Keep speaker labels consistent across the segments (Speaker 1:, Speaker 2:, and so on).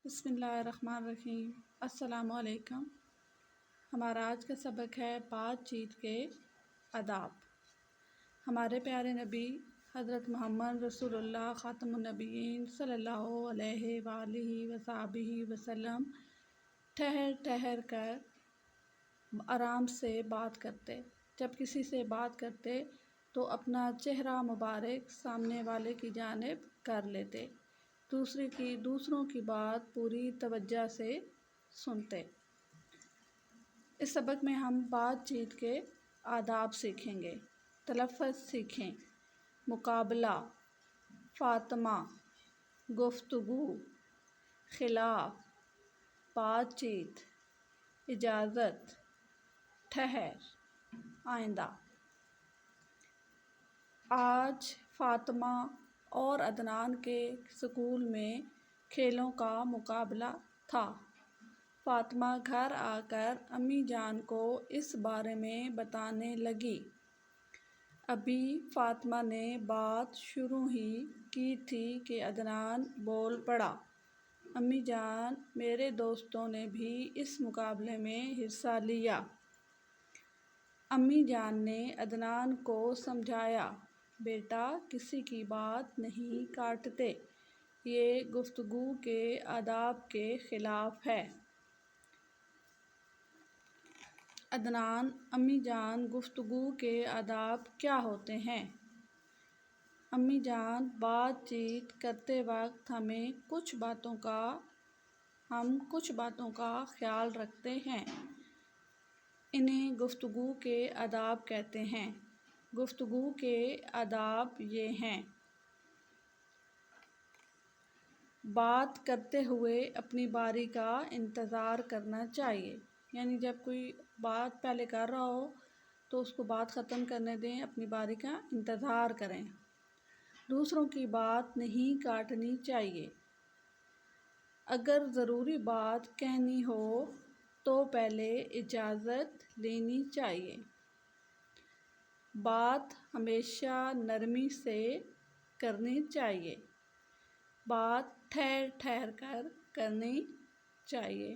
Speaker 1: بسم اللہ الرحمن الرحیم۔ السلام علیکم۔ ہمارا آج کا سبق ہے بات چیت کے آداب۔ ہمارے پیارے نبی حضرت محمد رسول اللہ خاتم النبیین صلی اللہ علیہ وآلہ وصحبہ وسلم ٹھہر ٹھہر کر آرام سے بات کرتے۔ جب کسی سے بات کرتے تو اپنا چہرہ مبارک سامنے والے کی جانب کر لیتے، دوسروں کی بات پوری توجہ سے سنتے۔ اس سبق میں ہم بات چیت کے آداب سیکھیں گے، تلفظ سیکھیں، مقابلہ، فاطمہ، گفتگو، خلاف، بات چیت، اجازت، ٹھہر، آئندہ۔ آج فاطمہ اور عدنان کے اسکول میں کھیلوں کا مقابلہ تھا۔ فاطمہ گھر آ کر امی جان کو اس بارے میں بتانے لگی۔ ابھی فاطمہ نے بات شروع ہی کی تھی کہ عدنان بول پڑا، امی جان، میرے دوستوں نے بھی اس مقابلے میں حصہ لیا۔ امی جان نے عدنان کو سمجھایا، بیٹا کسی کی بات نہیں کاٹتے، یہ گفتگو کے آداب کے خلاف ہے۔ عدنان، امی جان، گفتگو کے آداب کیا ہوتے ہیں؟ امی جان، بات چیت کرتے وقت ہم کچھ باتوں کا خیال رکھتے ہیں، انہیں گفتگو کے آداب کہتے ہیں۔ گفتگو کے آداب یہ ہیں: بات کرتے ہوئے اپنی باری کا انتظار کرنا چاہیے، یعنی جب کوئی بات پہلے کر رہا ہو تو اس کو بات ختم کرنے دیں، اپنی باری کا انتظار کریں۔ دوسروں کی بات نہیں کاٹنی چاہیے۔ اگر ضروری بات کہنی ہو تو پہلے اجازت لینی چاہیے۔ بات ہمیشہ نرمی سے کرنی چاہیے۔ بات ٹھہر ٹھہر کر کرنی چاہیے۔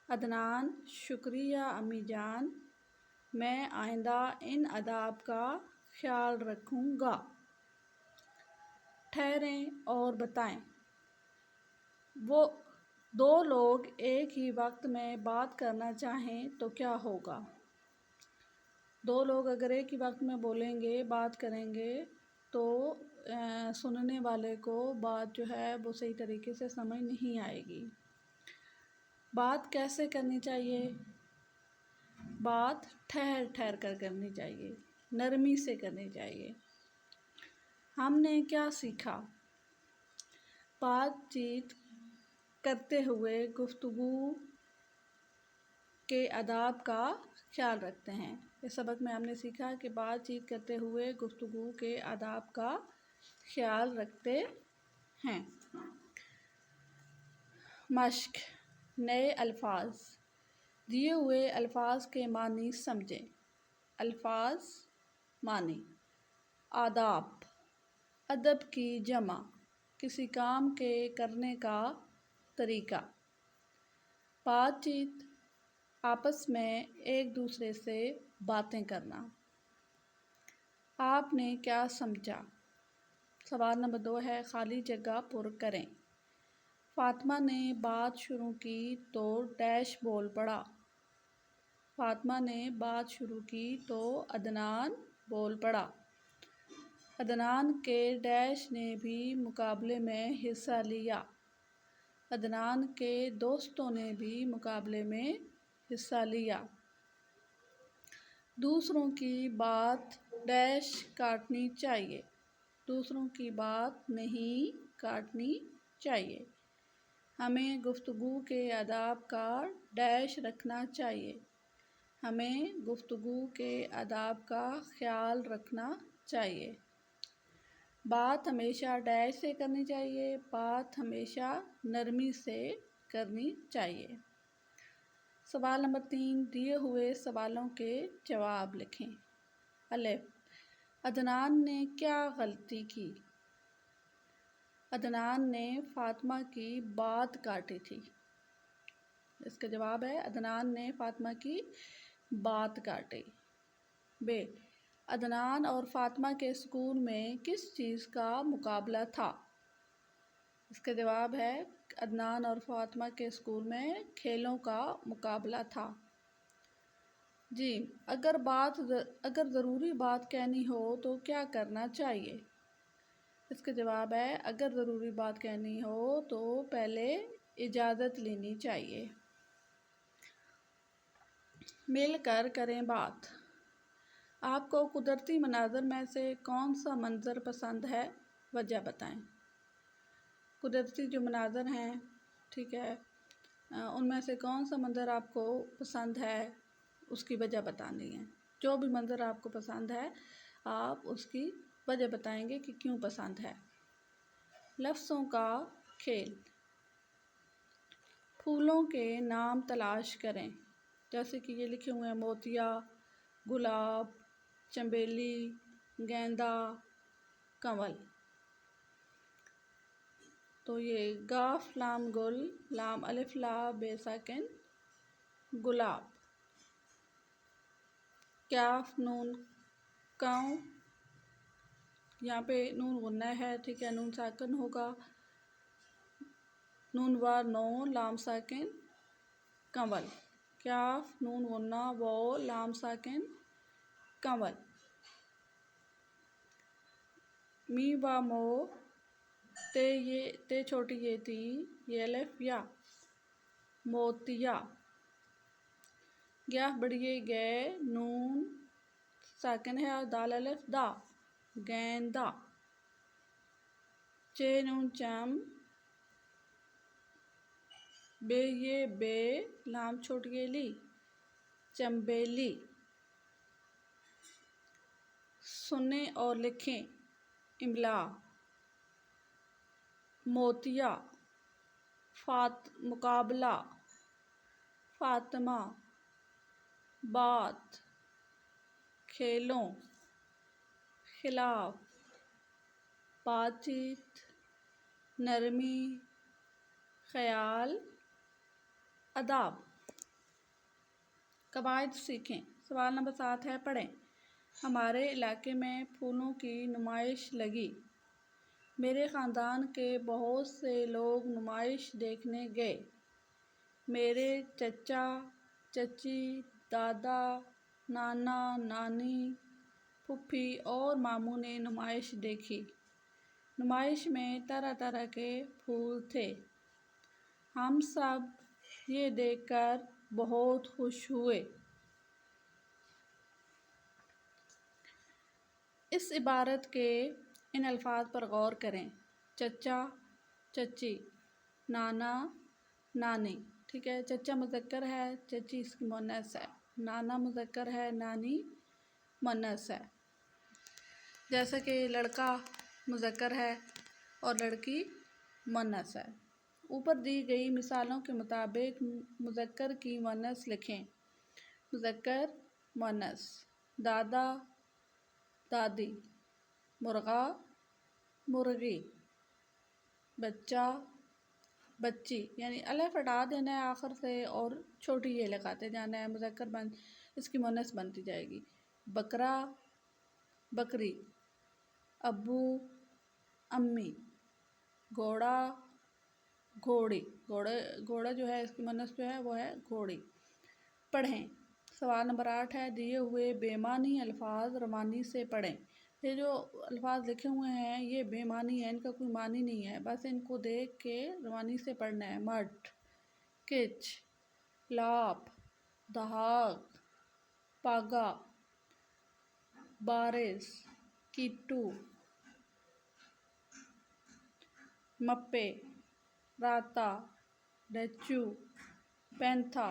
Speaker 1: عدنان، شکریہ امی جان، میں آئندہ ان آداب کا خیال رکھوں گا۔ ٹھہریں اور بتائیں، وہ دو لوگ ایک ہی وقت میں بات کرنا چاہیں تو کیا ہوگا؟ دو لوگ اگر ایک ہی وقت میں بولیں گے، بات کریں گے تو سننے والے کو بات جو ہے وہ صحیح طریقے سے سمجھ نہیں آئے گی۔ بات کیسے کرنی چاہیے؟ بات ٹھہر ٹھہر کر کرنی چاہیے، نرمی سے کرنی چاہیے۔ ہم نے کیا سیکھا؟ بات چیت کرتے ہوئے گفتگو کے آداب کا خیال رکھتے ہیں۔ اس سبق میں ہم نے سیکھا کہ بات چیت کرتے ہوئے گفتگو کے آداب کا خیال رکھتے ہیں۔ مشق: نئے الفاظ، دیے ہوئے الفاظ کے معنی سمجھیں۔ الفاظ معنی: آداب، ادب کی جمع، کسی کام کے کرنے کا طریقہ۔ بات چیت: آپس میں ایک دوسرے سے باتیں کرنا۔ آپ نے کیا سمجھا؟ سوال نمبر 2 ہے، خالی جگہ پر کریں۔ فاطمہ نے بات شروع کی تو ڈیش بول پڑا۔ فاطمہ نے بات شروع کی تو عدنان بول پڑا۔ عدنان کے ڈیش نے بھی مقابلے میں حصہ لیا۔ عدنان کے دوستوں نے بھی مقابلے میں حصہ لیا۔ دوسروں کی بات ڈیش کاٹنی چاہیے۔ دوسروں کی بات نہیں کاٹنی چاہیے۔ ہمیں گفتگو کے آداب کا ڈیش رکھنا چاہیے۔ ہمیں گفتگو کے آداب کا خیال رکھنا چاہیے۔ بات ہمیشہ ڈیش سے کرنی چاہیے۔ بات ہمیشہ نرمی سے کرنی چاہیے۔ سوال نمبر 3، دیے ہوئے سوالوں کے جواب لکھیں۔ الف، عدنان نے کیا غلطی کی؟ عدنان نے فاطمہ کی بات کاٹی تھی۔ اس کا جواب ہے عدنان نے فاطمہ کی بات کاٹی۔ ب، عدنان اور فاطمہ کے اسکول میں کس چیز کا مقابلہ تھا؟ اس کا جواب ہے عدنان اور فاطمہ کے اسکول میں کھیلوں کا مقابلہ تھا۔ جی، اگر ضروری بات کہنی ہو تو کیا کرنا چاہیے؟ اس کا جواب ہے اگر ضروری بات کہنی ہو تو پہلے اجازت لینی چاہیے۔ مل کر کریں بات۔ آپ کو قدرتی مناظر میں سے کون سا منظر پسند ہے؟ وجہ بتائیں۔ قدرتی جو مناظر ہیں، ٹھیک ہے، ان میں سے کون سا منظر آپ کو پسند ہے، اس کی وجہ بتانی ہے۔ جو بھی منظر آپ کو پسند ہے آپ اس کی وجہ بتائیں گے کہ کیوں پسند ہے۔ لفظوں کا کھیل۔ پھولوں کے نام تلاش کریں، جیسے کہ یہ لکھے ہوئے ہیں موتیا، گلاب، چنبیلی، گیندا، کنول۔ تو یہ گاف لام گل، لام الف لا بے ساکن گلاب۔ کاف نون کاؤں، یہاں پہ نون غنہ ہے، ٹھیک ہے، نون ساکن ہوگا۔ نون وار نو، لام ساکن کنول۔ کاف نون غنہ واو، لام ساکن کنول۔ می و مو، تے چھوٹی یہ تی، یہ الف یا، موتیا۔ گیا بڑی یہ گے، نون ساکن ہے اور دال الف دا، گیندا۔ چے نون چم، بے یہ بے، لام چھوٹی یہ لی، چنبیلی۔ سنیں اور لکھیں املا۔ موتیا، مقابلہ، فاطمہ، بات، کھیلوں، خلاف، بات چیت، نرمی، خیال، آداب۔ قواعد سیکھیں۔ سوال نمبر 7 ہے، پڑھیں۔ ہمارے علاقے میں پھولوں کی نمائش لگی۔ میرے خاندان کے بہت سے لوگ نمائش دیکھنے گئے۔ میرے چچا، چچی، دادا، نانا، نانی، پھوپھی اور ماموں نے نمائش دیکھی۔ نمائش میں طرح طرح کے پھول تھے۔ ہم سب یہ دیکھ کر بہت خوش ہوئے۔ اس عبارت کے ان الفاظ پر غور کریں۔ چچا، چچی، نانا، نانی، ٹھیک ہے، چچا مذکر ہے، چچی اس کی مؤنث ہے، نانا مذکر ہے، نانی مؤنث ہے۔ جیسا کہ لڑکا مذکر ہے اور لڑکی مؤنث ہے۔ اوپر دی گئی مثالوں کے مطابق مذکر کی مؤنث لکھیں۔ مذکر مؤنث: دادا، دادی، مرغا، مرغی، بچہ، بچی، یعنی الف ہٹا دینا ہے آخر سے اور چھوٹی یہ لگاتے جانا ہے، مذکر اس کی مؤنث بنتی جائے گی۔ بکرا، بکری، ابو، امی، گھوڑا، گھوڑی، گھوڑا جو ہے اس کی مؤنث جو ہے وہ ہے گھوڑی۔ پڑھیں۔ سوال نمبر 8 ہے، دیے ہوئے بے معنی الفاظ روانی سے پڑھیں۔ یہ جو الفاظ لکھے ہوئے ہیں یہ بے معنی ہیں، ان کا کوئی معنی نہیں ہے، بس ان کو دیکھ کے روانی سے پڑھنا ہے۔ مٹ، کچ، لاپ، دھاگ، پاگا، بارش، کیٹو، مپے، راتا، ڈچو، پینتھا،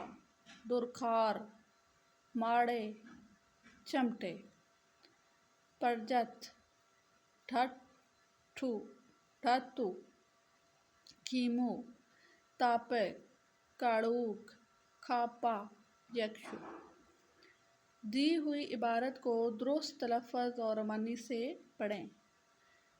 Speaker 1: درخار، ماڑے، چمٹے۔ پرجت، ڈھٹو، کیمو، تاپک، کاڑوک، کھاپا، یکشو۔ دی ہوئی عبارت کو درست تلفظ اور روانی سے پڑھیں۔